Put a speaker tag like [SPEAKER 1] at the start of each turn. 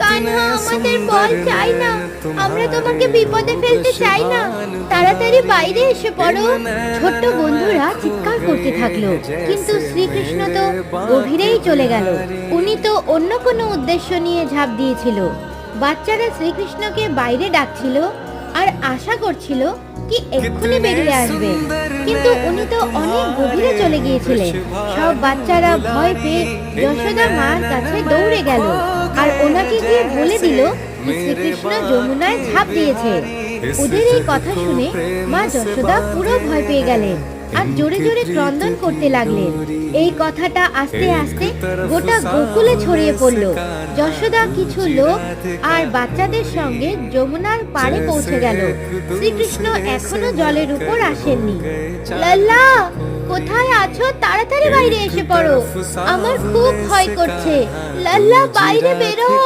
[SPEAKER 1] কানহা, আমাদের বল চাই না, আমরা তোমাকে বিপদে ফেলতে চাই না, তাড়াতাড়ি বাইরে এসে পড়ো। ছোট্ট বন্ধুরা চিৎকার করতে থাকলো, কিন্তু শ্রীকৃষ্ণ তো গভীরেই চলে গেল। উনি তো অন্য কোনো উদ্দেশ্য নিয়ে ঝাঁপ দিয়েছিল। বাচ্চারা শ্রীকৃষ্ণকে বাইরে ডাকছিল আর আশা করছিল কি এক্ষুনি বেরিয়ে আসবে, কিন্তু উনি তো অনেক গভীরে চলে গিয়েছিলেন। সব বাচ্চারা ভয় পেয়ে যশোদা মার কাছে দৌড়ে গেল আর ওনাকে গিয়ে বলে দিল যে শ্রীকৃষ্ণ যমুনায় ঝাঁপ দিয়েছে। ওদের এই কথা শুনে মা যশোদা পুরো ভয় পেয়ে গেলেন আর জোরে জোরে ক্রন্দন করতে লাগলেন। এই কথাটা আস্তে আস্তে গোটা গোকুলে ছড়িয়ে পড়ল। যশোদা কিছু লোক আর বাচ্চাদের সঙ্গে যমুনার পাড়ে পৌঁছে গেল। শ্রীকৃষ্ণ এখনো জলের উপর আসেননি। লাল্লা, কোথায় আছো? তাড়াতাড়ি বাইরে এসে পড়ো, আমার খুব ভয় করছে। লাল্লা, বাইরে বেরো।